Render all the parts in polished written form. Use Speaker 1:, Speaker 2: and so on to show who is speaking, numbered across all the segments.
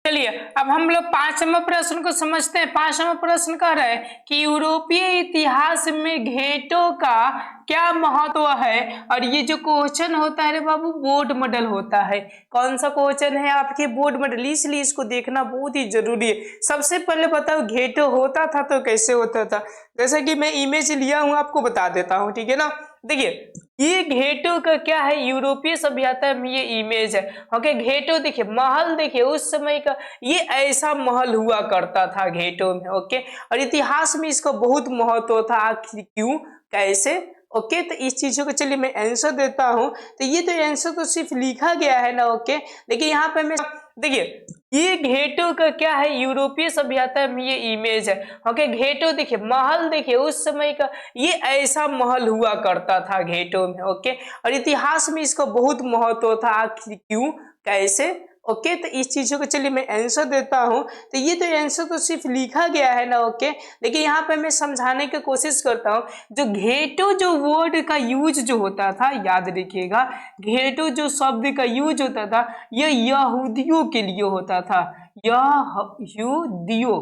Speaker 1: चलिए अब हम लोग पांचवा प्रश्न को समझते हैं। पांचवा प्रश्न कह रहा है कि यूरोपीय इतिहास में घेटों का क्या महत्व है। और ये जो क्वेश्चन होता है रे बाबू बोर्ड मॉडल होता है। कौन सा क्वेश्चन है आपके बोर्ड मॉडल, इसलिए इसको देखना बहुत ही जरूरी है। सबसे पहले बताओ घेटो होता था तो कैसे होता था। जैसे कि मैं इमेज लिया हूं आपको बता देता हूं, ठीक है ना। देखिए ये घेटो का क्या है, यूरोपीय सभ्यता में ये इमेज है। ओके घेटो देखिए, महल देखिए उस समय का ये ऐसा महल हुआ करता था घेटो में। ओके और इतिहास में इसका बहुत महत्व था। आखिर क्यों कैसे। ओके तो इस चीजों को चलिए मैं आंसर देता हूं। तो ये तो आंसर तो सिर्फ लिखा गया है ना। ओके लेकिन यहाँ पे मैं देखिए ये घेटो का क्या है, यूरोपीय सभ्यता में ये इमेज है। ओके घेटो देखिए, महल देखिए उस समय का ये ऐसा महल हुआ करता था घेटो में। ओके और इतिहास में इसका बहुत महत्व था। आखिर क्यों कैसे। ओके तो इस चीजों को चलिए मैं आंसर देता हूं। तो ये तो आंसर तो सिर्फ लिखा गया है ना। ओके लेकिन यहाँ पे मैं समझाने की कोशिश करता हूँ। जो घेटो जो वर्ड का यूज जो होता था, याद रखिएगा घेटो जो शब्द का यूज होता था ये यहूदियों के लिए होता था। यहूदियों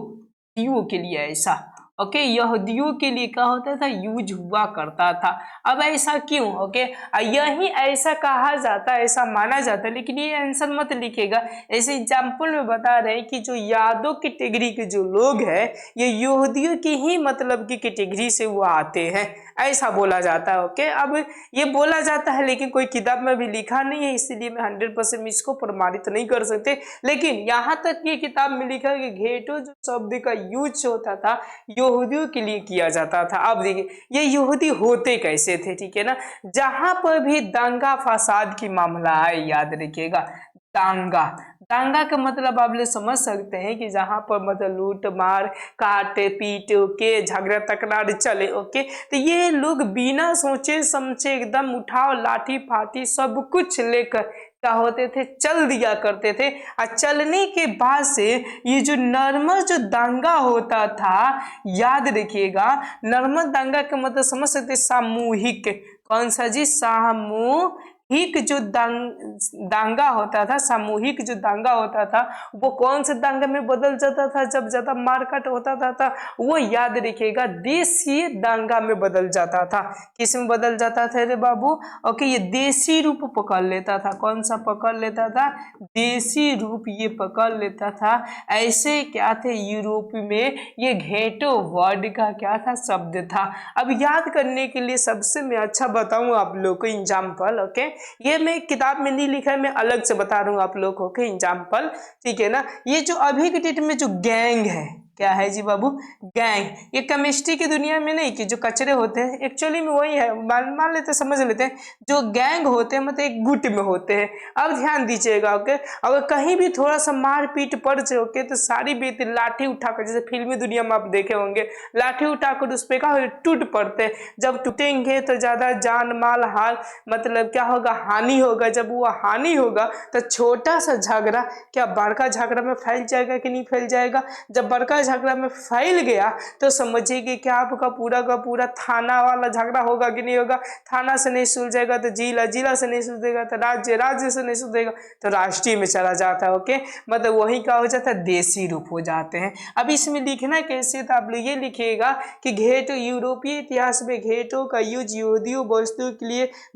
Speaker 1: के लिए ऐसा। ओके यहूदियों के लिए क्या होता था, यूज हुआ करता था। अब ऐसा क्यों। ओके यही ऐसा कहा जाता है, ऐसा माना जाता है, लेकिन ये आंसर मत लिखेगा। ऐसे एग्जाम्पल में बता रहे हैं कि जो यादव कैटेगरी के जो लोग हैं ये यहूदियों की ही मतलब की कैटेगरी से वो आते हैं, ऐसा बोला जाता है। ओके अब ये बोला जाता है लेकिन कोई किताब में भी लिखा नहीं है, इसलिए मैं 100% इसको प्रमाणित नहीं कर सकते। लेकिन यहाँ तक ये किताब में लिखा है कि घेटो जो शब्द का यूज होता था यहूदियों के लिए किया जाता था। अब देखिए ये यहूदी होते कैसे थे, ठीक है ना। जहां पर भी दंगा फसाद की मामला आए, याद रखिएगा दांगा, दांगा का मतलब आप लोग समझ सकते हैं कि जहां पर मतलब लूट मार काट पीट के झगड़ा तकरार चले। ओके तो ये लोग बिना सोचे समझे एकदम उठाओ लाठी फाटी सब कुछ लेकर क्या होते थे, चल दिया करते थे। और चलने के बाद से ये जो नॉर्मल जो दंगा होता था, याद रखिएगा नॉर्मल दंगा का मतलब समझ सकते सामूहिक। कौन सा जी, सामूहिक जो दांगा होता था, सामूहिक जो दांगा होता था वो कौन से दांगे में बदल जाता था, जब ज्यादा मारकाट होता था वो याद रखिएगा देशी दांगा में बदल जाता था। किस में बदल जाता था रे बाबू। ओके ये देशी रूप पकड़ लेता था। कौन सा पकड़ लेता था, देशी रूप ये पकड़ लेता था। ऐसे क्या थे यूरोप में ये घेटो वर्ड का क्या था, शब्द था। अब याद करने के लिए सबसे मैं अच्छा बताऊं आप लोग को एग्जाम्पल। ओके ये मैं किताब में नहीं लिखा है, मैं अलग से बता रहा हूँ आप लोग को एग्जाम्पल, ठीक है ना। ये जो अभी के डेट में जो गैंग है, क्या है जी बाबू, गैंग। ये केमिस्ट्री की दुनिया में नहीं कि जो कचरे होते हैं एक्चुअली में वही है, मान लेते समझ लेते हैं। जो गैंग होते हैं मतलब एक गुट में होते हैं। अब ध्यान दीजिएगा। ओके अगर कहीं भी थोड़ा सा मारपीट पड़ जाए ओके तो सारी बेटी लाठी उठाकर, जैसे फिल्मी दुनिया में आप देखे होंगे लाठी उठाकर उस पर क्या टूट पड़ते हैं। जब टूटेंगे तो ज्यादा जान माल हाल मतलब क्या होगा, हानि होगा। जब वो हानि होगा तो छोटा सा झगड़ा क्या बड़का झगड़ा में फैल जाएगा कि नहीं फैल जाएगा। जब बड़का झगड़ा में फैल गया तो समझिए कि क्या आपका पूरा का पूरा थाना वाला झगड़ा होगा कि नहीं होगा। थाना से नहीं सुलझेगा तो जिला, जिला से नहीं सुलझेगा तो राज्य, राज्य से नहीं सुलझेगा तो राष्ट्रीय में चला जाता है। ओके मतलब वही क्या हो जाता है, देशी रूप हो जाते हैं। अब इसमें लिखना कैसे, तो आप लोग ये लिखिएगा कि घेटो, यूरोपीय इतिहास में घेटो का यूज यहूदियों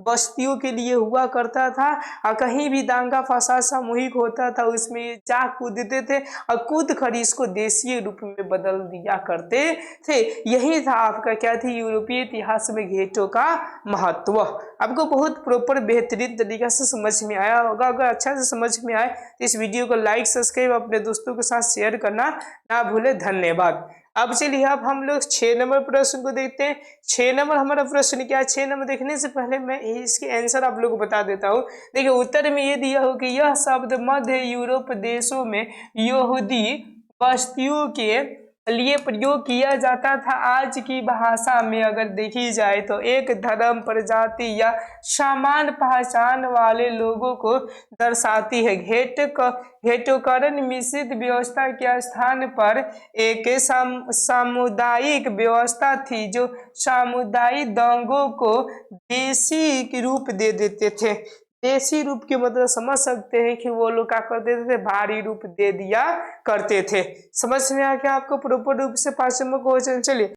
Speaker 1: बस्तियों के लिए हुआ करता था। और कहीं भी दांगा फसाद सामूहिक होता था उसमें जा कूदते थे और कूद कर इसको देशी रूप में बदल दिया करते थे। यही था आपका क्या थी, यूरोपीय इतिहास में घेटो का महत्व। आपको बहुत प्रॉपर बेहतरीन तरीका से समझ में आया होगा। अगर अच्छा से समझ में आए तो इस वीडियो को लाइक सब्सक्राइब अपने दोस्तों के साथ शेयर करना ना भूले। धन्यवाद। अब चलिए अब हम लोग 6 नंबर प्रश्न को देखते हैं। 6 नंबर हमारा प्रश्न क्या है। 6 नंबर देखने से पहले मैं इसके आंसर आप लोग को बता देता हूँ। देखिए उत्तर में ये दिया हो कि यह शब्द मध्य यूरोप देशों में यहूदी बस्तियों के लिए प्रयोग किया जाता था। आज की भाषा में अगर देखी जाए तो एक धर्म प्रजाति या समान पहचान वाले लोगों को दर्शाती है। घेटोकरण मिश्रित व्यवस्था के स्थान पर एक सामुदायिक व्यवस्था थी जो सामुदायिक दंगों को देशी रूप दे देते थे। देसी रूप के मतलब समझ सकते हैं कि वो लोग क्या करते थे, भारी रूप दे दिया करते थे। समझ में आ गया आपको प्रॉपर रूप से 5 नंबर क्वेश्चन। चलिए